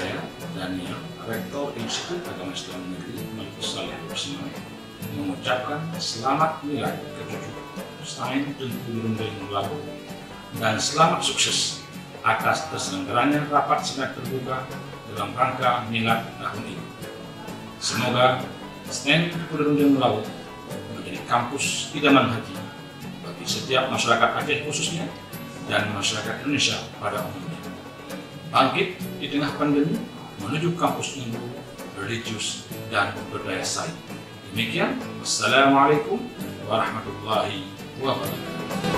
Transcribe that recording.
saya, Daniel, Rektor Institut Agama Islam Negeri Malkus Saleh Semarang, mengucapkan selamat milad ke-7 Stein Tunku Berunding Lawu dan selamat sukses atas terselenggaranya rapat sinat terbuka dalam rangka milad tahun ini. Semoga Stein Tunku Berunding Lawu menjadi kampus idaman hati bagi setiap masyarakat Aceh khususnya dan masyarakat Indonesia pada umumnya. Bangkit di tengah pandemi menuju kampus ilmu, religius, dan berdaya saing. Demikian, wassalamualaikum warahmatullahi wabarakatuh.